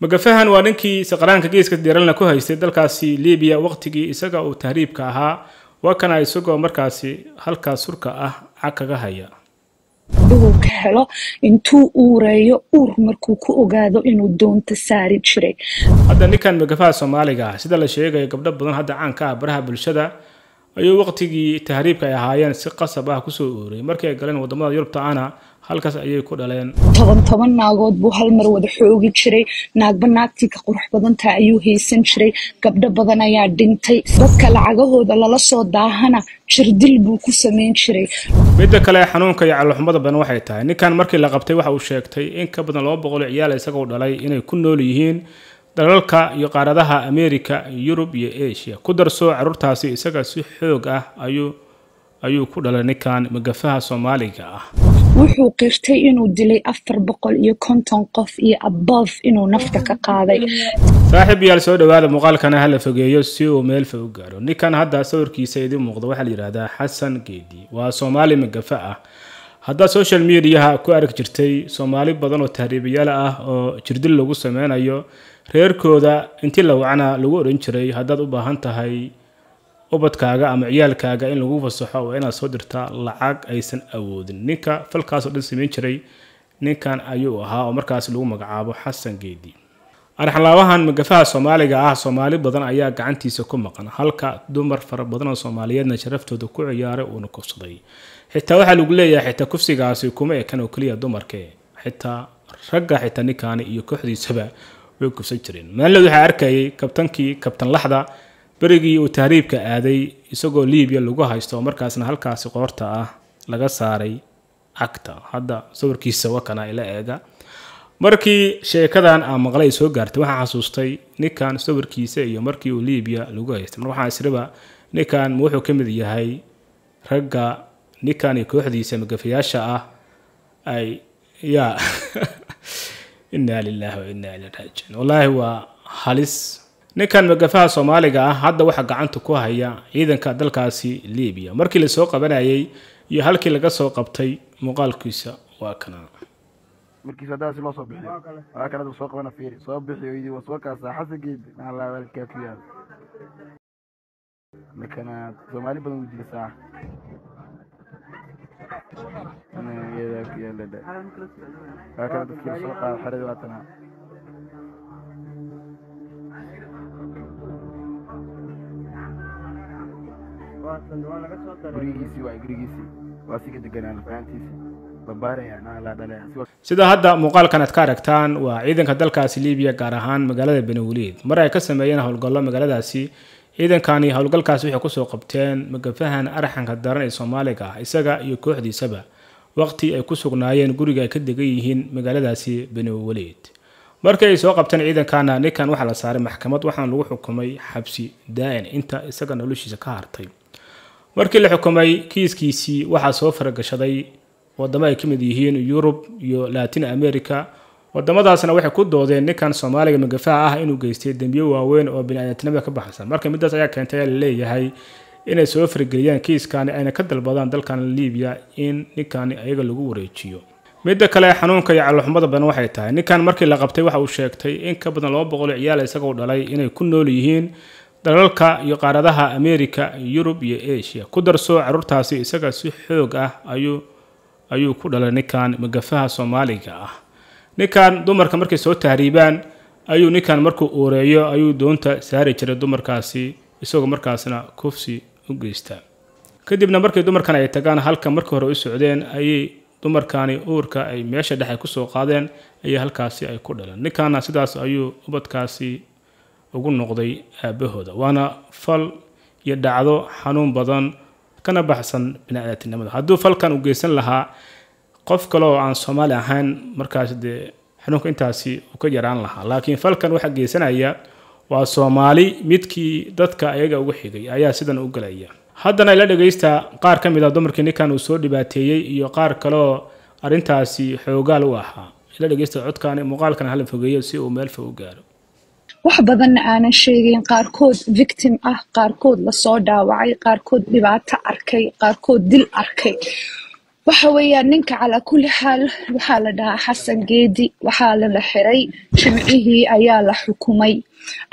magafahan waa ninkii saqraanka geeska diiralna ku haystay dalkaasi Liibiya waqtigii isaga uu tahriibka ahaa waa kana isagoo markaasi halka surka ah cakaga haya uu ka helo intuu uureeyo markuu ku ogaado inuu doonta saari jiray. hadda ninkan magafaha Soomaaliga sida la sheegay gabdho badan hadda caan ka ah baraha bulshada ayuu waqtigii tahriibka ay ahaayeen si qasab ah ku soo uuray markii ay galeen wadamada Yurubta ana halkaas ayay ku dhaleen toban naagood buu hal mar wada xoogi jiray naagba naagtii ka qurux badanta ayuu haysan jiray gabdho badan ayaa dhintay dadka lacagahooda lala soo daahana jirdil buu ku sameyn jiray. midda kale xanuunka iyo caloxumada badan waxay tahay ninkan markii la qabtay waxa uu sheegtay in ka badan 200 ciyaal isagoo dhalay inay ku nool yihiin dalalka iyo qaaradaha America, Europe iyo Asia ku darso carruurtaasi isaga si xoog ah ayuu ku dhalay ninkan magafaha Soomaaliga ah. wuxuu qirtay inuu dilay 450 qof iyo above inuu nafta ka qaaday. saaxiib yaal soo dhawaada muuqaalkana hal fogeeyo si uu meel fog u gaaro. ninkan hadda sawirkiisa idin muuqdo waxa la yiraahdaa Xasan Geedi waa Soomaali magafa ah. hadda social media ku arag jirtay Soomaali badan oo tahriibayaal ah oo jirdil lagu sameynayo reerkooda intii la wacna lagu oran jiray haddaad u baahan tahay ubadkaaga ama ciyaalkaaga in lagu fasaxo waa inaad soo dirtaa lacag aysan awoodin. ninka falkaas oo dhan sameyn jiray ninkan ayuu ahaa oo markaas lagu magacaabo Xasan Geedi. arxalaawahan magafaha Soomaaliga ah Soomaali badan ayaa gacantiisa ku maqan halka dumar fara badan oo Soomaaliyeedna sharaftooda ku ciyaaray oo kufsaday. xitaa waxa lagu leeyahay xitaa kufsigaasi kuma ekan oo kaliya dumarka xitaa ragga xitaa ninkan iyo kooxdiisaba way kufsan jireen. maalin waxa arkayay kabtan laxda berigii uu tahriibka aaday isagoo Liibiya lagu haysto markaasna halkaas qoorta ah laga saaray cagta. hadda sawirkiisa waa kana ila eega markii sheekadan aan maqlay soo gaartay waxaan xasuustay ninkan sawirkiisa iyo markii uu Liibiya lagu haystay. waxaan isriba ninkan wuxuu kamid yahay ragga ninkan iyo kooxdiisa magafayaasha ah ay ya inna lillahi wa inna ilayhi raaji'uun. wallahi waa halis. ninkan magafaha Soomaaliga ah hadda waxa gacanta ku haya ciidanka dalkaasi Liibiya markii la soo qabanayay iyo halkii laga soo qabtay muuqaalkiisa waa kana markii sadaas loo soo bixiyo waa kana soo qabana fiiri soo bixiyo idii waa soo kaasa Xasan Geedi Allah walka fiyaa makana Soomaali badan u jirtaa ana yeedaa yeelada waa kana dadkii soo qaad xarid waatana sida hadda muuqaalkan aad ka aragtaan waa ciidanka dalkaasi Liibiya gaar ahaan magaalada Bani Waliid mar ay ka sameeyeen howlgallo magaaladaasi. ciidankani howlgalkaasi waxay ku soo qabteen magafahan arxanka daran ee Soomaaliga ah isaga iyo kooxdiisaba waqti ay ku sugnaayeen guriga ay ka degan yihiin magaaladaasi Bani Waliid. markii ay soo qabteen ciidankana ninkan waxa la saaray maxkamad waxaan lagu xukumay xabsi daa'in inta isaga noloshiisa ka hartay. markii la xukumay kiiskiisii waxa soo faragashaday wadamo ay kamid yihiin Europe iyo Latin America. wadamadaasna waxay ku doodeen ninkan Soomaaliga magafaha ah inuu geystay dambiyo waaweyn oo bini'aadantinimada ka baxsan. marka midaas ayaa keentay leeyahay inay soo farageliyaan kiiskan ayna ka dalbadaan dalkan Liibiya in ninkan ayaga lagu wareejiyo. midda kale xanuunka iyo caloxumada badan waxay tahay ninkan markii la qabtay waxa uu sheegtay in ka badan 200 ciyaal isagoo dhalay inay ku nool yihiin dalalka iyo qaaradaha America, Europe iyo Asia ku darso carruurtaasi isaga si xoog ah ayuu ku dhalay ninkan magafaha Soomaaliga ah. ninkan dumarka markay soo tahriibaan ayuu ninkan markuu uureeyo ayuu doonta saari jiray dumarkaasi isagoo markaasna kufsi u geystaa. kadibna markay dumarkan ay tagaan halka markii hore u socdeen ayay dumarkani uurka ay meesha dhexe ku soo qaadeen ayay halkaasi ay ku dhaleen. ninkan sidaas ayuu ubadkaasi ugu noqday aabahooda waana fal iyo dhacdo xanuun badan kana baxsan bini'aadantinimada. hadduu falkan u geysan lahaa qof kale oo aan Soomaali ahayn markaas xanuunka intaasi uu ka yaraan lahaa. laakiin falkan waxa geysanaya waa Soomaali midkii dadka ayaga ugu xigay ayaa sidan u galaya. haddana ila dhageysta qaar ka mid ah dumarkii ninkan uu soo dhibaateeyay iyo qaar kale oo arintaasi xoogaal u ahaa. ila dhageysta codkan muuqaalkan hal fogeeyo si uu meel fog u gaaro. wax badan aanan sheegin qaarkood victim ah qaarkood la soo dhaawacay qaarkood dhibaato arkay qaarkood dil arkay waxa weeyaan ninka calaa kulli xaal waxaa la dhahaa xasan geedi waxaa la xiray jimcihii ayaa la xukumay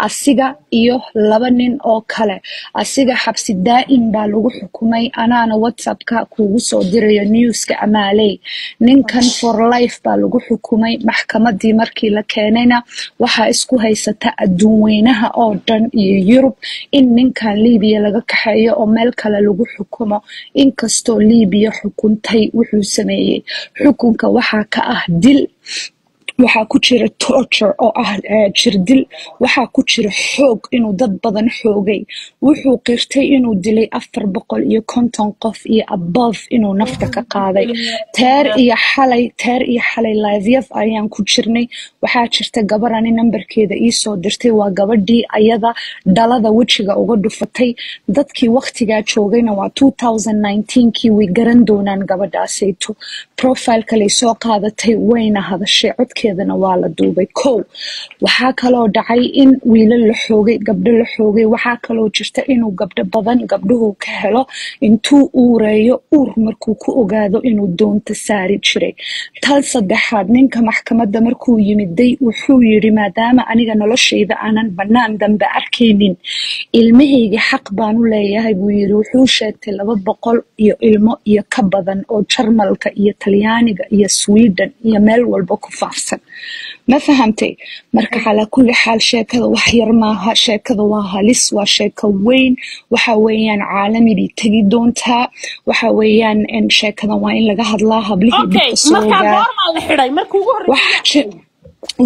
asiga iyo 2 nin oo kale asiga xabsi daa'im baa lagu xukumay anaana whatsappka kuugu soo dirayo newska amaaley ninkan for life baa lagu xukumay maxkamadii markii la keenayna waxaa isku haysata adduun weynaha oo dhan iyo Yurub in ninkan Liibiya laga kaxeeyo oo meel kale lagu xukumo inkastoo Liibiya xukuntay wuxuu sameeyay xukunka waxaa ka ah dil waxaa ku jira torture oo ah jirdil waxaa ku jira xoog inuu dad badan xoogay wuxuu qirtay inuu dilay 450 qof iyo above inuu nafta ka qaaday teer iyo xalay live ayaan ku jirnay waxaa jirta gabarani nambarkeeda ii soo dirtay waa gabadhii ayada dhalada wajiga uga dhufatay dadkii waqtigaa joogayna waa 2019kii way garan doonaan gabadhaasayto profile kale soo qaadatay wayna hadashay codkeedana waa la duubay waxaa kaloo dhacay in wiilal la xoogay gabdho la xoogay waxaa kaloo jirta inuu gabdho badan gabdhuhu ka helo intuu uureeyo markuu ku ogaado inuu doonta saari jiray tal saddexaad ninka maxkamadda markuu yimiday wuxuu yiri maadaama aniga noloshayda aanan banaan dambe arkaynin ilmahayga xaq baan u leeyahay buu yiri wuxuu sheegtay 200 iyo ilmo iyo ka badan oo Jarmalka iyo Talyaaniga iyo Sweden iyo meel walba ku faafsan ma fahamtay marka xala kulli xaal sheekada wax yar maaha sheekada waa halis waa sheeko weyn waxa weeyaan caalamidii tagi doontaa waxa weeyaan in sheekada waa in laga hadlaa hablihii marka goorma la xiray markuu ugu horreeyay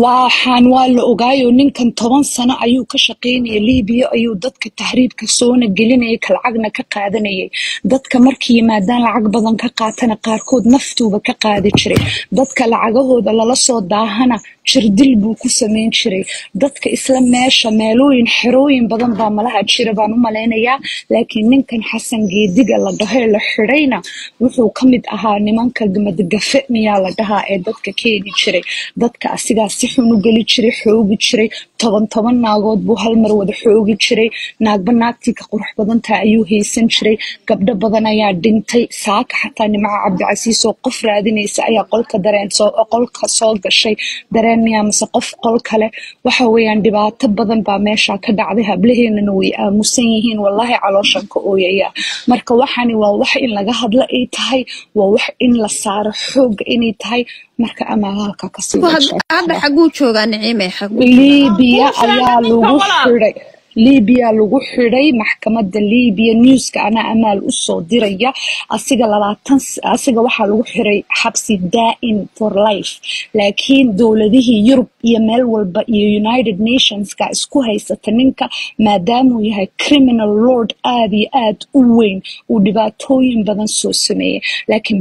waxaan waa la ogaayo ninkan 10 sano ayuu ka shaqeynayay Liibiya ayuu dadka tahriibka soona gelinayay lacagna ka qaadanayay dadka markii yimaadaan lacag badan ka qaatana qaarkood naftuuba ka qaadi jiray dadka lacagahooda lala soo daahana jirdil buu ku sameyn jiray dadka isla meesha meelooyin xirooyin badan baa malaha jira baan u maleynayaa laakiin ninkan xasan geediga la dhahay la xirayna wuxuu kamid ahaa nimanka madgafe miyaa la dhahaa ee dadka keeni jiray dadka asiga si xun u gali jiray xoogi jiray 10 naagood buu hal mar wada xoogi jiray naagba naagtii ka qurux badanta ayuu haysan jiray gabdho badan ayaa dhintay saaka xataa Nimca Cabdicasiis oo qof raadinaysa ayaa qolka soo gashay dareenaya mise qof qol kale waxa weeyaan dhibaato badan baa meesha ka dhacday hablaheena way aamusan yihiin wallahi calooshan ka ooyaya marka waxani waa wax in laga hadlo ay tahay waa wax in la saaro xoog inay tahay marka ama halka ka sii hadda xaguu joogaa Niciime xaguu Liibiya ayaa lagu xiray Liibiya lagu xiray maxkamadda Liibiya newska ana amaal u soo diraya asiga waxa lagu xiray xabsi daa'im for life laakiin dawladihii Yurub iyo meel walba iyo United Nations ka isku haysata ninka maadaama uu yahay criminal lord aad iyo aad u weyn uu dhibaatooyin badan soo sameeyay laakiin